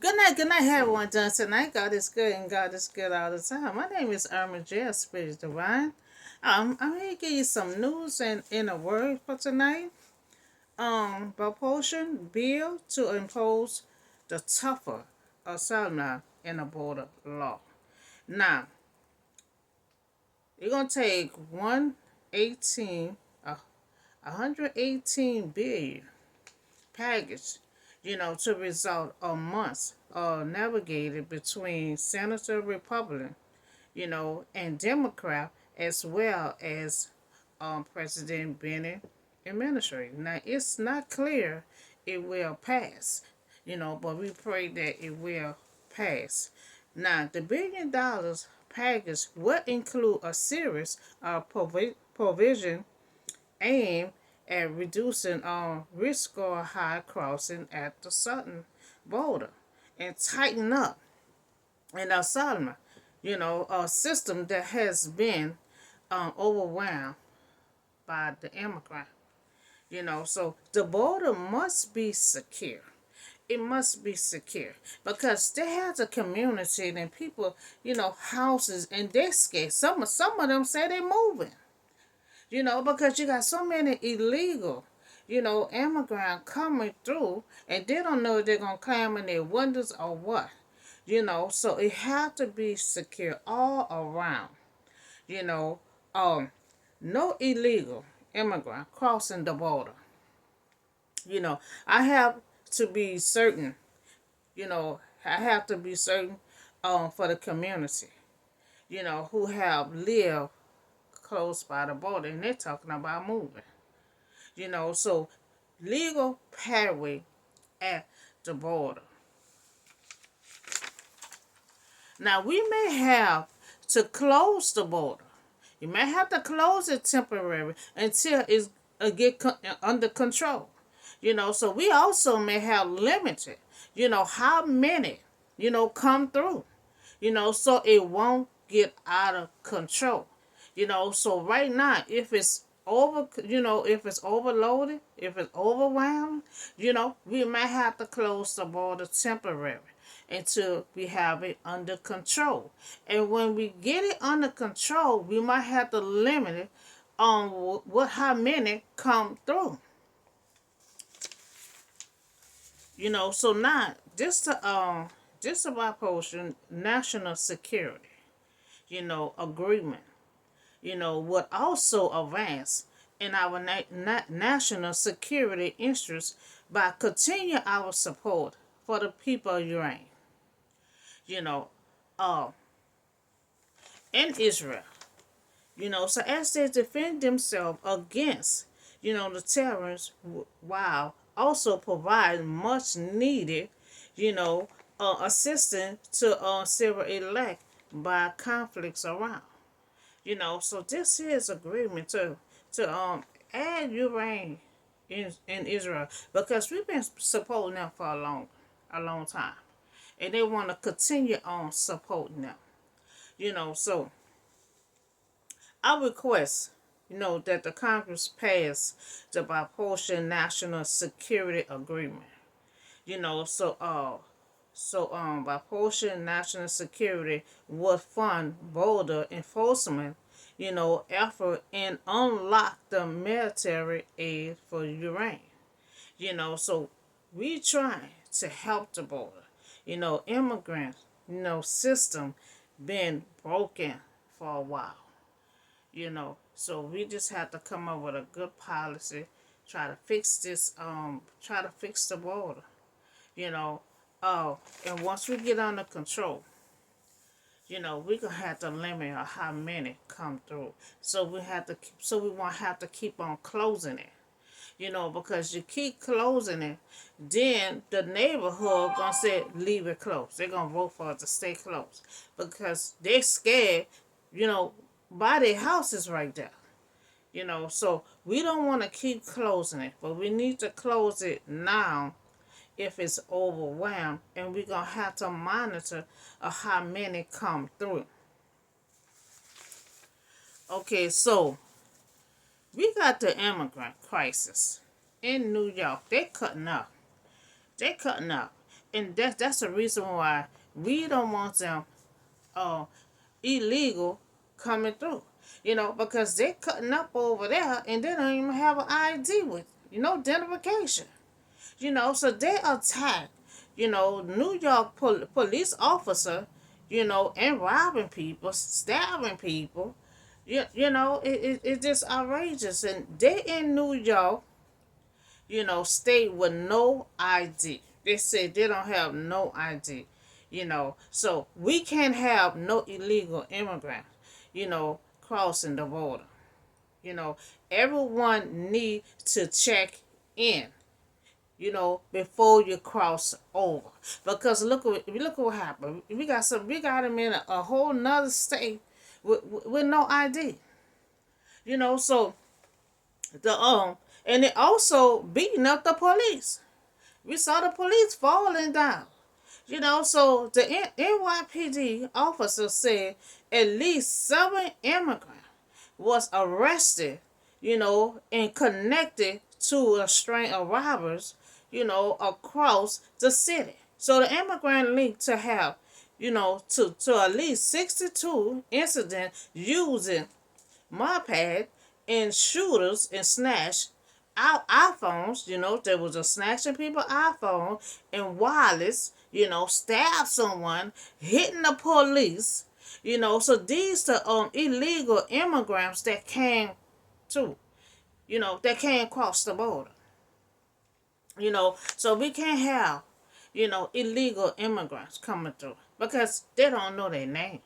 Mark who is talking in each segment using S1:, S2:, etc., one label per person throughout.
S1: Good night, everyone. Done tonight. God is good and God is good all the time. My name is Irma J. Spirit Divine. I'm here to give you some news and in a word for tonight. Proportion bill to impose the tougher asylum in the border law. Now, you're gonna take 118, 118 billion package, to result a month navigated between Senator Republican, and Democrat, as well as President Bennett administration. Now, it's not clear it will pass, but we pray that it will pass. Now, the $1 billion package will include a series of provision aimed at reducing risk or high crossing at the southern border and tighten up an asylum, a system that has been overwhelmed by the immigrant. So the border must be secure. It must be secure because they have a community and people, houses, and they're scared. Some of them say they're moving. Because you got so many illegal, immigrants coming through, and they don't know if they're gonna climb in their windows or what. So it has to be secure all around. You know, um, no illegal immigrant crossing the border. I have to be certain. I have to be certain, for the community. Who have lived close by the border, and they're talking about moving. So legal pathway at the border. Now we may have to close the border. You may have to close it temporarily until it's under control. So we also may have limited, how many, come through. So it won't get out of control. So right now, if it's overloaded, if it's overwhelmed, we might have to close the border temporarily until we have it under control. And when we get it under control, we might have to limit it on how many come through. So now just about portion national security, agreement, would also advance in our national security interests by continuing our support for the people of Ukraine. You know, uh, in Israel. So as they defend themselves against, the terrorists, while also provide much needed, assistance to civil elect by conflicts around. So this is agreement to add Ukraine in Israel because we've been supporting them for a long time, and they want to continue on supporting them. So I request, that the Congress pass the Bipartisan National Security Agreement. Bipartisan National Security would fund border enforcement, effort and unlock the military aid for Ukraine. So we try to help the border. Immigrant, system been broken for a while. So we just have to come up with a good policy, try to fix this, try to fix the border, you know. And once we get under control, we're gonna have to limit how many come through. So we won't have to keep on closing it. Because you keep closing it, then the neighborhood gonna say leave it closed. They're gonna vote for it to stay closed because they're scared, you know, buy their houses right there. So we don't want to keep closing it, but we need to close it now if it's overwhelmed, and we're gonna have to monitor how many come through. Okay, so we got the immigrant crisis in New York. They're cutting up. They're cutting up. and that's the reason why we don't want them uh, illegal coming through. Because they're cutting up over there and they don't even have an ID with, identification. So they attack, New York police officer, and robbing people, stabbing people. It's just outrageous. And they in New York, stay with no ID. They say they don't have no ID. So we can't have no illegal immigrants, crossing the border. You know, everyone need to check in, before you cross over. Because look at what happened. We got them in a whole nother state with no ID. So the and it also beating up the police. We saw the police falling down. So the NYPD officer said at least 7 immigrants was arrested, and connected to a string of robbers, across the city. So the immigrant linked to have, to at least 62 incidents using moped and shooters and snatch our iPhones. There was a snatching people iPhone and wireless, stab someone, hitting the police, so these the illegal immigrants that came to, that came across the border. So we can't have, illegal immigrants coming through because they don't know their name.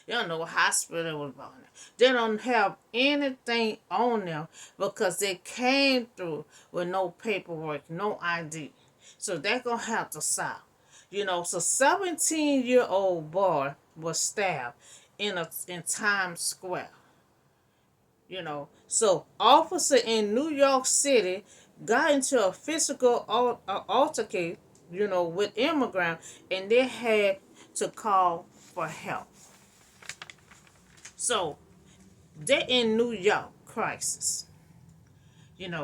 S1: They don't know what hospital they was born in. They don't have anything on them because they came through with no paperwork, no ID. So they're going to have to stop. So 17-year-old boy was stabbed in Times Square. So officer in New York City got into a physical altercation, with immigrants, and they had to call for help. So they in New York crisis,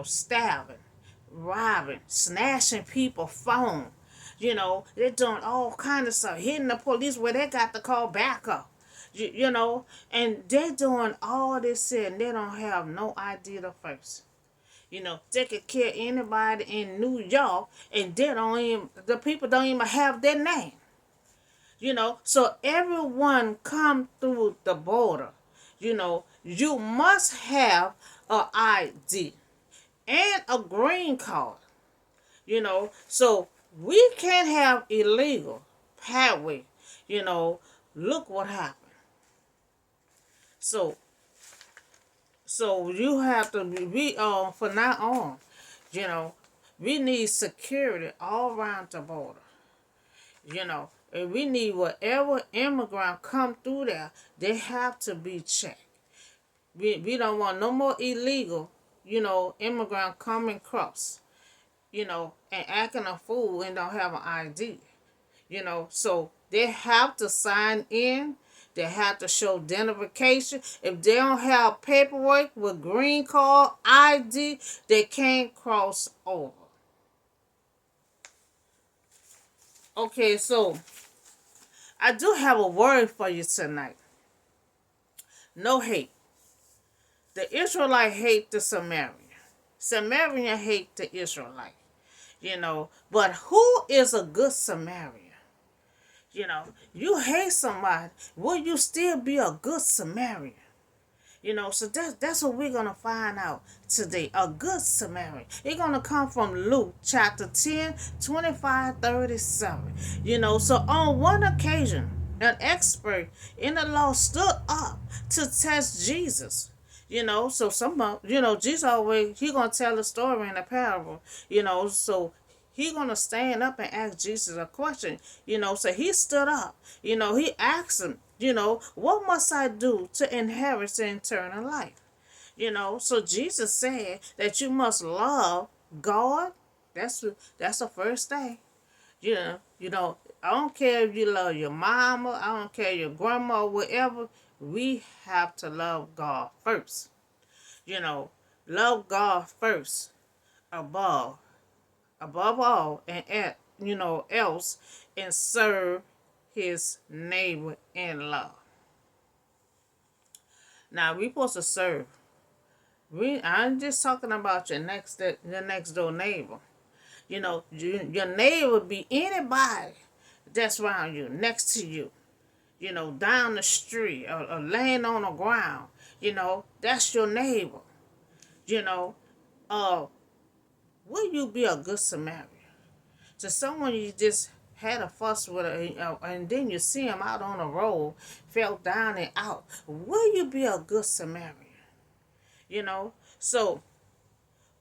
S1: stabbing, robbing, snatching people phone. They're doing all kind of stuff, hitting the police where they got to call backup. And they're doing all this and they don't have no ID the first. They could kill anybody in New York and the people don't even have their name. So everyone come through the border. You must have a ID and a green card. So we can't have illegal pathway. Look what happened. So you have to be for now on. We need security all around the border. And we need whatever immigrant come through there, they have to be checked. We don't want no more illegal, immigrant coming across, and acting a fool and don't have an ID. So they have to sign in. They have to show identification. If they don't have paperwork with green card, ID, they can't cross over. Okay, so I do have a word for you tonight. No hate. The Israelite hate the Samaritan. Samaritan hate the Israelite. But who is a good Samaritan? You hate somebody, will you still be a good Samaritan? So that's what we're going to find out today. A good Samaritan. It's going to come from Luke chapter 10, 25, 37. So on one occasion, an expert in the law stood up to test Jesus. So Jesus always, he going to tell a story in a parable, so he going to stand up and ask Jesus a question, so he stood up, he asked him, what must I do to inherit the eternal life? So Jesus said that you must love God. That's the first thing. I don't care if you love your mama, I don't care your grandma, whatever. We have to love God first. Love God first, above all, and else, and serve his neighbor in love. Now we supposed to serve. I'm just talking about your next door neighbor. Your neighbor be anybody that's around you, next to you. Down the street, or laying on the ground. That's your neighbor. You know, uh, will you be a good Samaritan to someone you just had a fuss with, and then you see him out on the road, fell down and out? Will you be a good Samaritan? So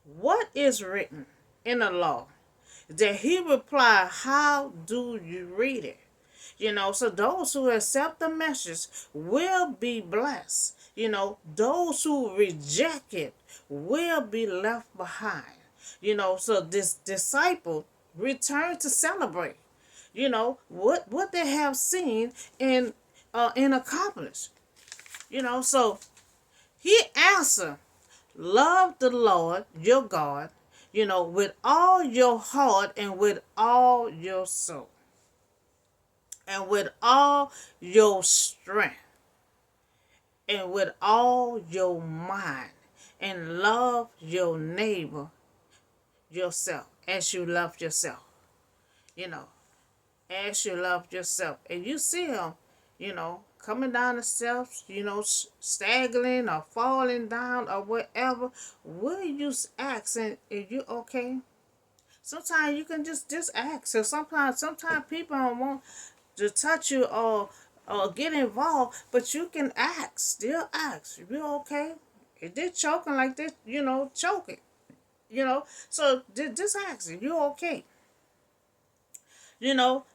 S1: what is written in the law? That he replied, how do you read it? So those who accept the message will be blessed. Those who reject it will be left behind. So this disciple returned to celebrate. What they have seen and accomplished. So he answered, love the Lord your God, with all your heart and with all your soul and with all your strength and with all your mind, and love your neighbor yourself as you love yourself. You know, as you love yourself. And you see him, coming down the steps, staggering or falling down or whatever. Will you ask, and are you okay? Sometimes you can just ask. So sometimes people don't want to touch you or get involved, but you can ask. Still ask. You okay? If they're choking like this, choke it. So just ask. You okay?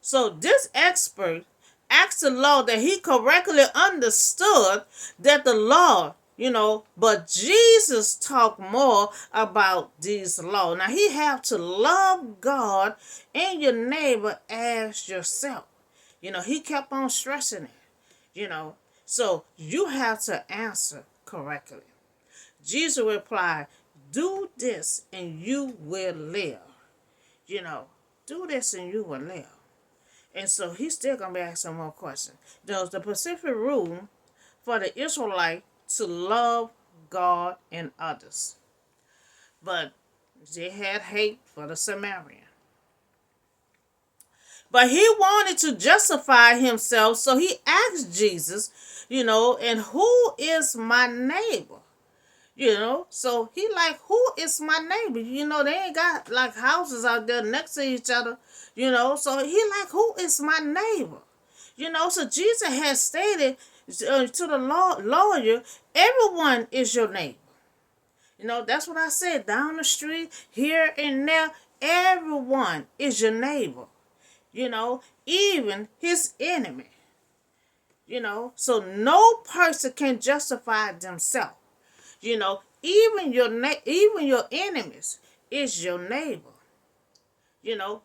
S1: So this expert asked the Lord that he correctly understood that the law, but Jesus talked more about these laws. Now he have to love God and your neighbor as yourself. He kept on stressing it, so you have to answer correctly. Jesus replied, do this and you will live. Do this and you will live. And so he's still going to be asking more questions. There's the specific rule for the Israelite to love God and others. But they had hate for the Samaritan. But he wanted to justify himself, so he asked Jesus, and who is my neighbor? So he like, who is my neighbor? They ain't got like houses out there next to each other, so he like, who is my neighbor? So Jesus has stated to the lawyer, everyone is your neighbor. That's what I said, down the street, here and there, everyone is your neighbor. Even his enemy. So no person can justify themselves. Even your enemies is your neighbor.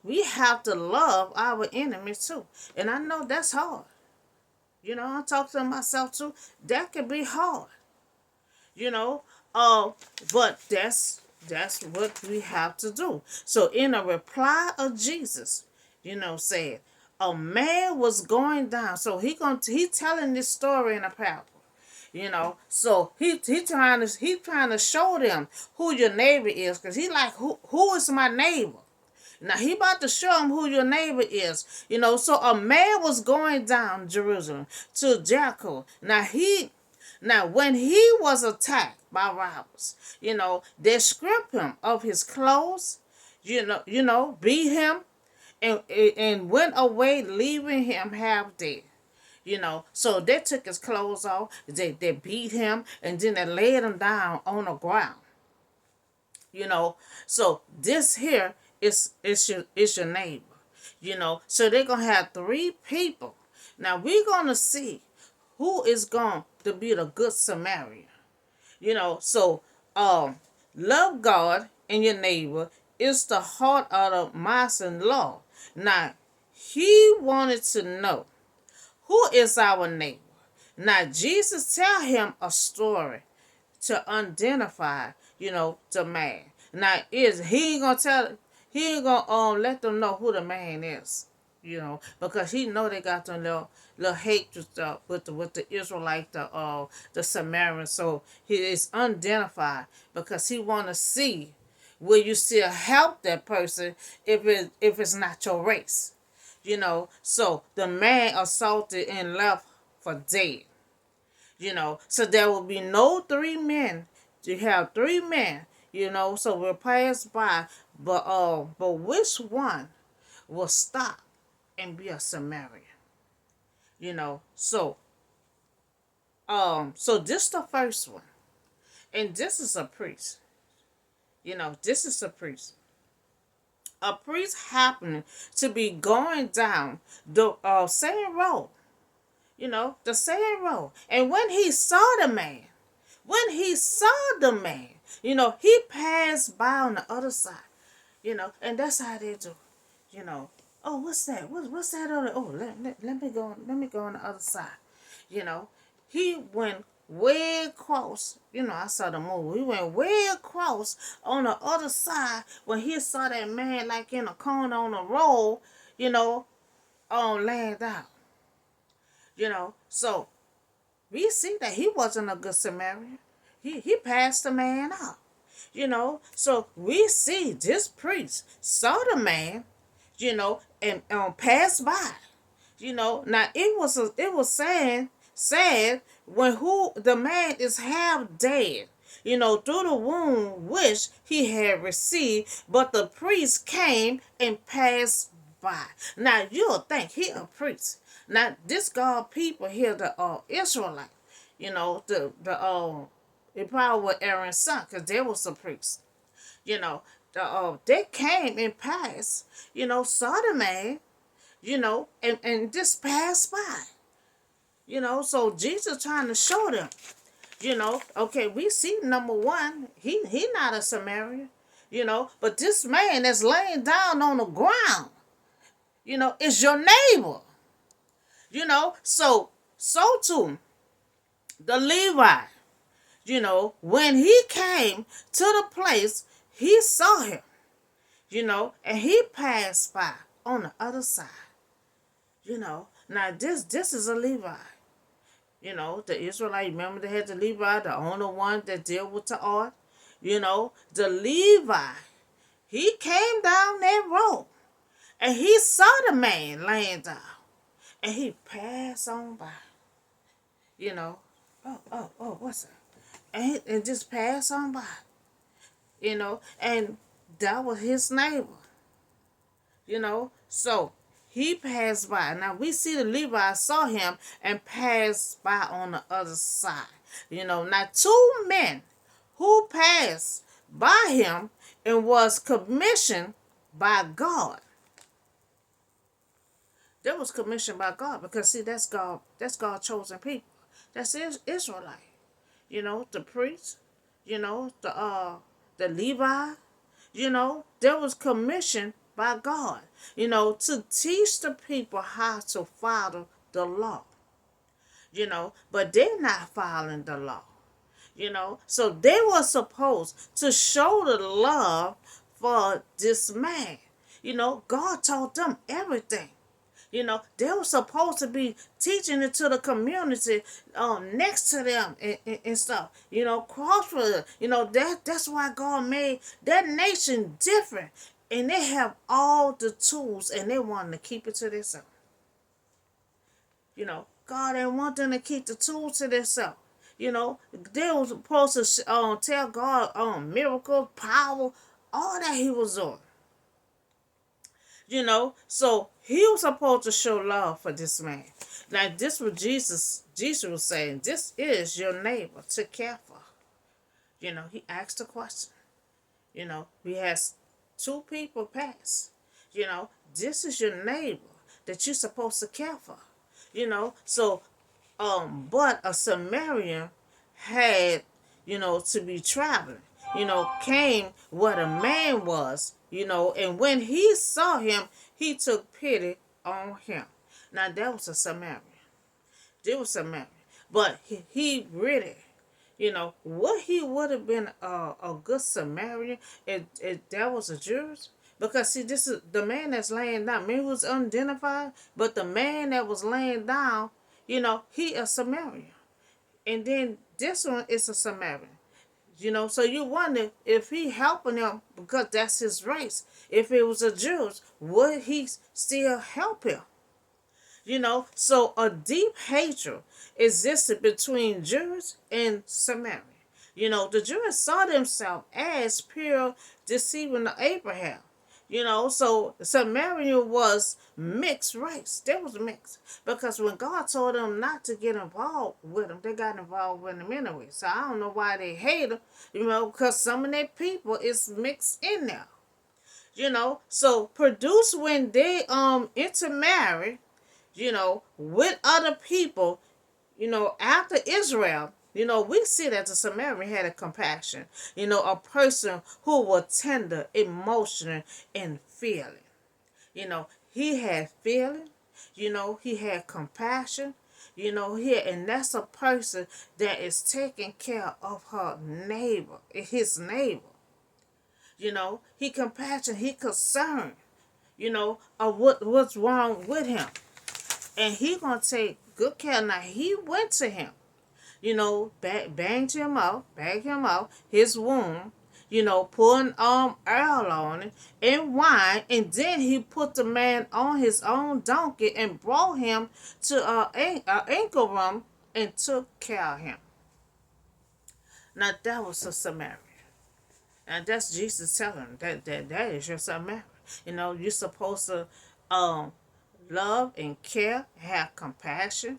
S1: We have to love our enemies too. And I know that's hard. I talk to myself too. That can be hard. But that's what we have to do. So in a reply of Jesus, said, a man was going down. So he telling this story in a parable. So he trying to show them who your neighbor is, because he like, who is my neighbor? Now he about to show them who your neighbor is. So a man was going down Jerusalem to Jericho. Now when he was attacked by robbers, they stripped him of his clothes, beat him, and went away, leaving him half dead. So they took his clothes off, they beat him, and then they laid him down on the ground. So this here is your neighbor. So they're gonna have 3 people. Now we're gonna see who is going to be the good Samaritan. So love God and your neighbor is the heart of the Mosaic law. Now he wanted to know, who is our neighbor? Now, Jesus tell him a story to identify, the man. Now, he ain't gonna tell he ain't gonna let them know who the man is, because he know they got them little hatred stuff with the Israelite, the Samaritan. So he is unidentified because he wanna see will you still help that person if it's not your race. So the man assaulted and left for dead. So there will be no three men. You have three men, so we'll pass by, but which one will stop and be a Samaritan? So this the first one, and this is a priest. This is a priest. A priest happened to be going down the same road, the same road, and when he saw the man, he passed by on the other side, and that's how they do, you know. Oh, what's that? What's that other? Oh, let me go. Let me go on the other side. You know, he went way across. I saw the movie. He went way across on the other side when he saw that man like in a corner on the road. On laying down. So we see that he wasn't a good Samaritan. He passed the man out. So we see this priest saw the man, and passed by. Now it was saying said when who the man is half dead, through the wound which he had received, but the priest came and passed by. Now you'll think he a priest. Now this God people here, the Israelite, it probably was Aaron's son, because they was a priest. They came and passed, saw the man, and just passed by. So Jesus trying to show them, okay, we see number one, he not a Samaritan, but this man that's laying down on the ground, is your neighbor. So too, the Levi, when he came to the place, he saw him, and he passed by on the other side. Now this is a Levi. The Israelite, remember they had the Levi, the only one that deal with the art. The Levi, he came down that road and he saw the man laying down and he passed on by. What's that? And just passed on by. And that was his neighbor. So he passed by. Now we see the Levi saw him and passed by on the other side. Now two men who passed by him and was commissioned by God. That was commissioned by God, because see, that's God chosen people. That's Israelite. The priest, the Levi, that was commissioned by God, to teach the people how to follow the law. But they're not following the law. So they were supposed to show the love for this man. God taught them everything. They were supposed to be teaching it to the community next to them and stuff. Cross for that's why God made that nation different. And they have all the tools and they want to keep it to themselves. God didn't want them to keep the tools to themselves. They were supposed to tell God miracle, power, all that he was doing. So he was supposed to show love for this man. Now this was Jesus was saying, this is your neighbor to care for. He asked a question. We had two people pass. This is your neighbor that you're supposed to care for. So but a Samaritan had, to be traveling, came where the man was, and when he saw him, he took pity on him. Now that was a Samaritan. There was a Samaritan. But he really, what he would have been a good Samaritan if that was a Jewish, Because see, this is the man that's laying down. Maybe it was unidentified, but the man that was laying down, he a Samaritan. And then this one is a Samaritan. So you wonder if he helping them because that's his race. If it was a Jew, would he still help him? So a deep hatred existed between Jews and Samaria. The Jews saw themselves as pure, deceiving the Abraham. So Samaria was mixed race. They was mixed. Because when God told them not to get involved with them, they got involved with them anyway. So I don't know why they hate them, because some of their people is mixed in there. So produce when they intermarry, with other people, after Israel, we see that the Samaritan had a compassion, a person who was tender, emotional, and feeling. He had feeling, he had compassion, and that's a person that is taking care of her neighbor, his neighbor. He compassion, he concerned, of what's wrong with him. And he gonna take good care. Now he went to him, bagged him out, his wound, pouring oil on it and wine, and then he put the man on his own donkey and brought him to a anchor room and took care of him. Now that was a Samaritan. And that's Jesus telling him that is your Samaritan. You're supposed to love and care, have compassion,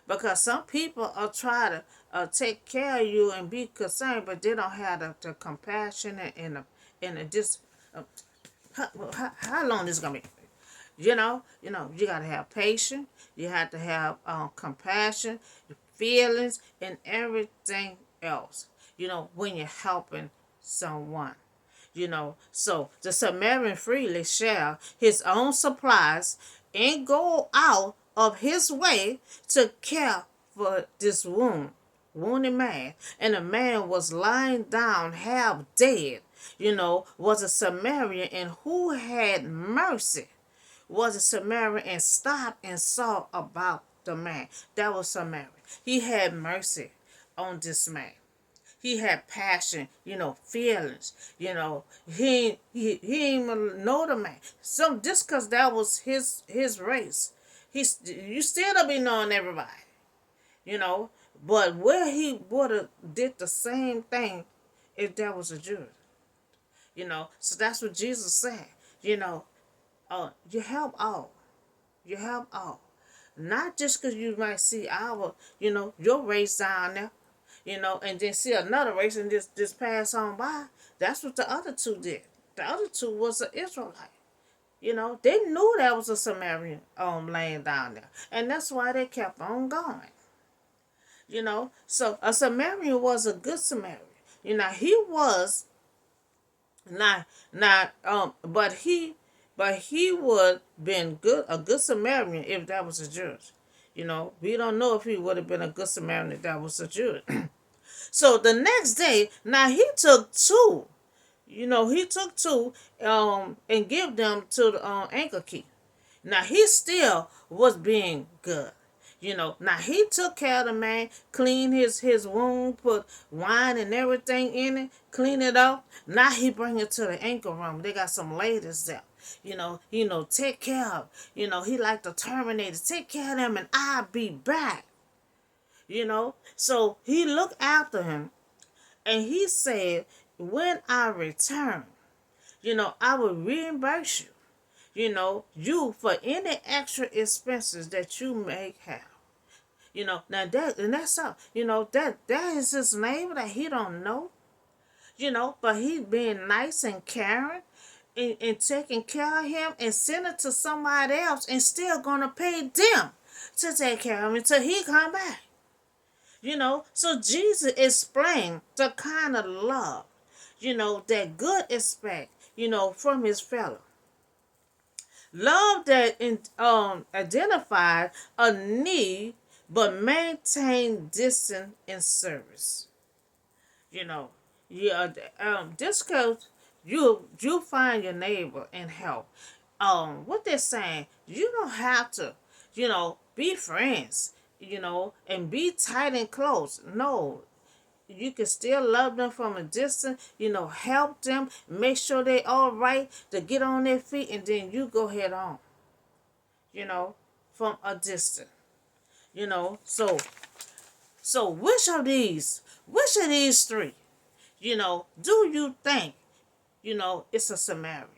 S1: because some people are trying to take care of you and be concerned, but they don't have the compassion and the just how long this gonna be. You gotta have patience. You have to have compassion, feelings, and everything else. When you're helping someone. So the Samaritan freely share his own supplies and go out of his way to care for this wounded man. And the man was lying down half dead, was a Samaritan, and who had mercy was a Samaritan and stopped and saw about the man. That was Samaritan. He had mercy on this man. He had passion, feelings. He didn't even know the man. Just because that was his race, you still don't be knowing everybody, But where he would have did the same thing if that was a Jew, So that's what Jesus said. You help all. You help all. Not just because you might see your race down there, and then see another race and just pass on by. That's what the other two did. The other two was an Israelite. They knew that was a Samaritan laying down there. And that's why they kept on going. So a Samaritan was a good Samaritan. He was not but he would been a good Samaritan if that was a Jew. We don't know if he would have been a good Samaritan if that was a Jew. So the next day, now he took two. He took two and give them to the anchor key. Now he still was being good. Now he took care of the man, cleaned his wound, put wine and everything in it, clean it up. Now he bring it to the anchor room. They got some ladies there. Take care of. He like the Terminator. Take care of them and I'll be back. So he looked after him and he said, when I return, I will reimburse you for any extra expenses that you may have. Now that's all. That is his neighbor that he don't know. But he being nice and caring and taking care of him and sending it to somebody else and still gonna pay them to take care of him until he come back. So Jesus explained the kind of love, that good expect, from his fellow. Love that identified a need but maintain distance in service. This goes, You find your neighbor and help. What they're saying, you don't have to, be friends, and be tight and close. No, you can still love them from a distance, help them, make sure they all right to get on their feet, and then you go head on, you know, from a distance, So which of these three, do you think, it's a Samaritan,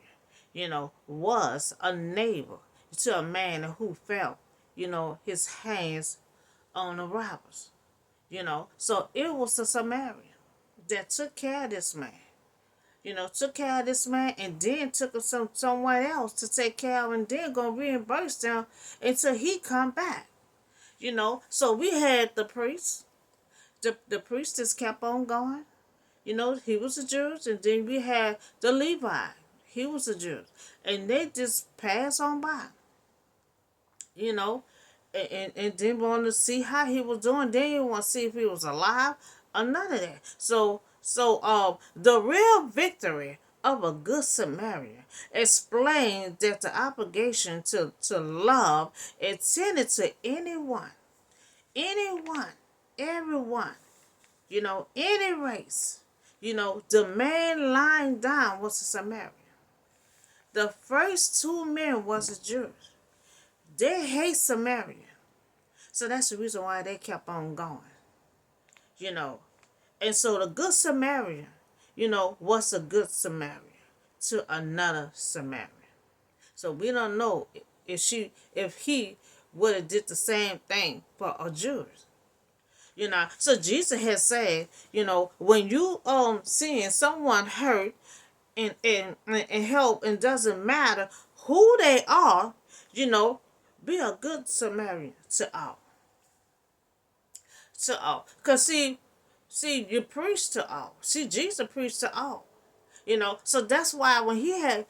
S1: was a neighbor to a man who felt, his hands on the robbers, So it was a Samaritan that took care of this man, took care of this man and then took him someone else to take care of and then gonna reimburse them until he come back. So we had the priest. The priest just kept on going. He was a Jew, and then we had the Levi. He was a Jew. And they just passed on by, you know, and didn't want to see how he was doing. They didn't want to see if he was alive or none of that. The real victory of a good Samaritan explains that the obligation to love extended to anyone, everyone, any race. The man lying down was a Samaritan. The first two men was a Jew. They hate Samaria. So that's the reason why they kept on going. You know. And so the good Samaritan, was a good Samaritan to another Samaritan. So we don't know if he would have did the same thing for a Jew. So Jesus has said, when you seeing someone hurt and help, and doesn't matter who they are, be a good Samaritan to all. To all. Cause you preach to all. See, Jesus preached to all. So that's why when he had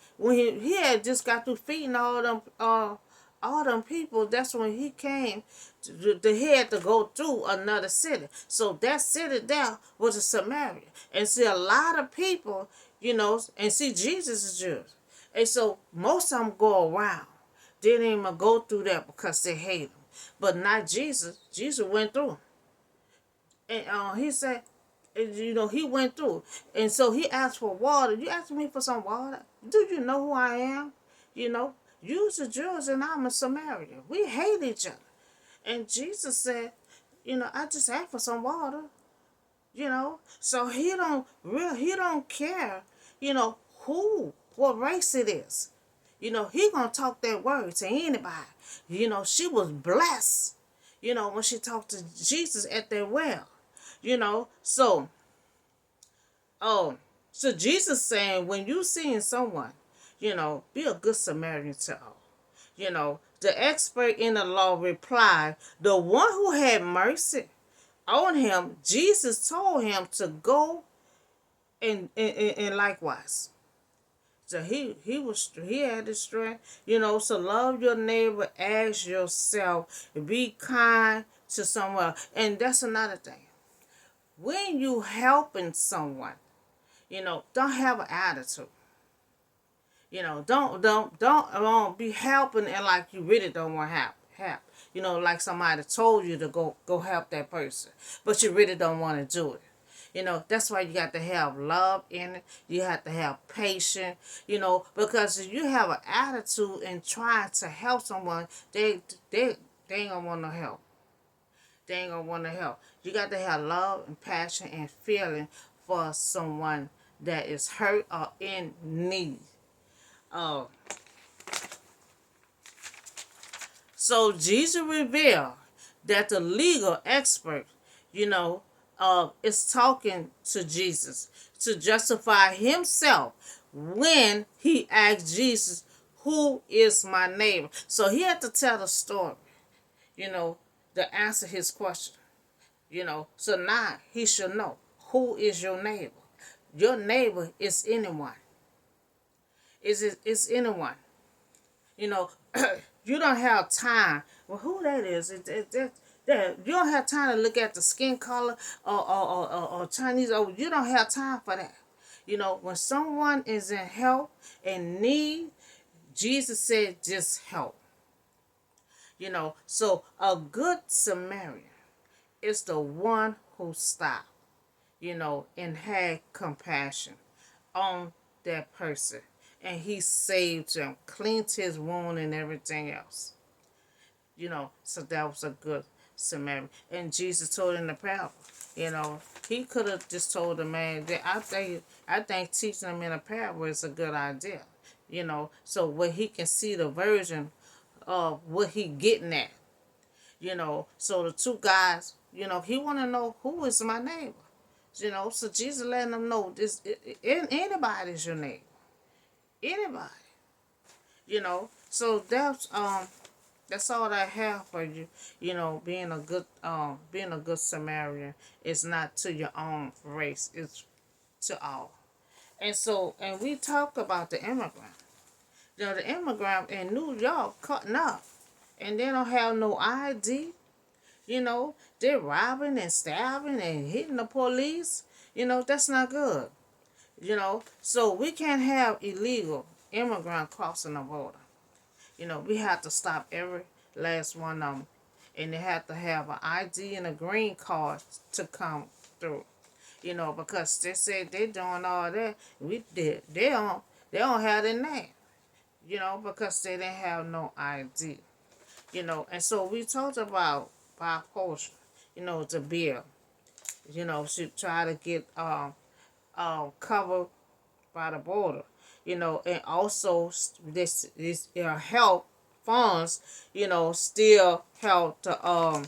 S1: just got through feeding all them people, that's when he came he had to go through another city. So that city there was a Samaria. And see, a lot of people, and see, Jesus is Jews. And so most of them go around. They didn't even go through that because they hate him. But not Jesus. Jesus went through. And he said, he went through. And so he asked for water. You asking me for some water? Do you know who I am? You's a Jews and I'm a Samaritan. We hate each other. And Jesus said, I just asked for some water. So he don't care, what race it is. He gonna talk that word to anybody. She was blessed, when she talked to Jesus at that well. So so Jesus saying, when you seeing someone, be a good Samaritan to all. The expert in the law replied, the one who had mercy on him, Jesus told him to go and likewise. So he had the strength, so love your neighbor as yourself. Be kind to someone. And that's another thing. When you helping someone, don't have an attitude. Don't be helping and like you really don't want help. Like somebody told you to go help that person, but you really don't want to do it. That's why you got to have love in it. You have to have patience, because if you have an attitude and trying to help someone, they ain't gonna want no help. They ain't gonna want to help. You got to have love and passion and feeling for someone that is hurt or in need. So Jesus revealed that the legal expert, is talking to Jesus to justify himself when he asked Jesus, who is my neighbor? So he had to tell the story, to answer his question. So now he should know, who is your neighbor? Your neighbor is anyone. It's anyone. You don't have time. Well, who that is? You don't have time to look at the skin color or Chinese. You don't have time for that. You know, when someone is in help and need, Jesus said, just help. You know, so a good Samaritan is the one who stopped, you know, and had compassion on that person. And he saved him, cleaned his wound and everything else. You know, so that was a good Samaritan. And Jesus told in the parable, you know, he could have just told the man that I think teaching him in a parable is a good idea. You know, so where he can see the version of what he getting at. You know, so the two guys, you know, he want to know who is my neighbor. You know, so Jesus letting them know anybody's your neighbor, anybody. You know, so that's all I have for you. You know, being a good Samaritan is not to your own race; it's to all. And we talk about the immigrant. You know, the immigrant in New York cutting up, and they don't have no ID. You know, they're robbing and stabbing and hitting the police. You know, that's not good. You know, so we can't have illegal immigrant crossing the border. You know, we have to stop every last one of them, and they have to have an ID and a green card to come through. You know, because they said they're doing all that. We did. They don't have their name. You know, because they didn't have no ID. You know, and so we talked about bipartisan. You know, the bill. You know, should try to get covered by the border, you know, and also this help funds, you know, still help to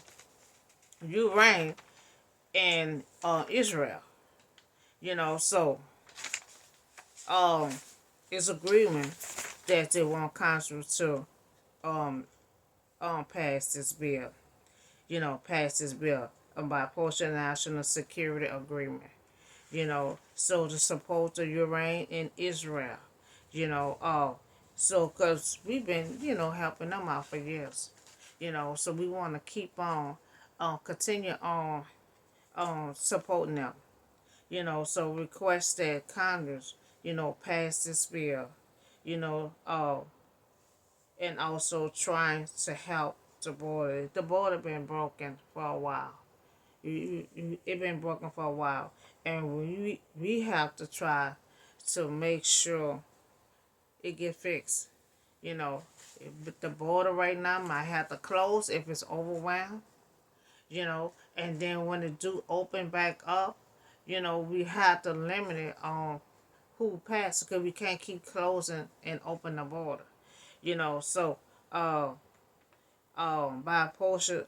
S1: Ukraine and Israel, you know, so um it's agreement that they want Congress to um pass this bill, you know, pass this bill by portion national security agreement. You know, so to support the Ukraine in Israel, you know, so because we've been, you know, helping them out for years, you know, so we want to keep on, continue on supporting them, you know, so request that Congress, you know, pass this bill, you know, and also trying to help the border. The border been broken for a while. It been broken for a while, and we have to try to make sure it get fixed. You know, the border right now might have to close if it's overwhelmed. You know, and then when it do open back up, you know, we have to limit it on who passes because we can't keep closing and open the border. You know, so by portion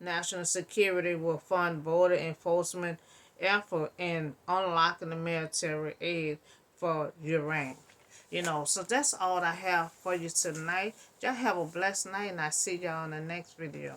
S1: national security will fund border enforcement effort in unlocking the military aid for Ukraine. You know, so that's all I have for you tonight. Y'all have a blessed night, and I see y'all in the next video.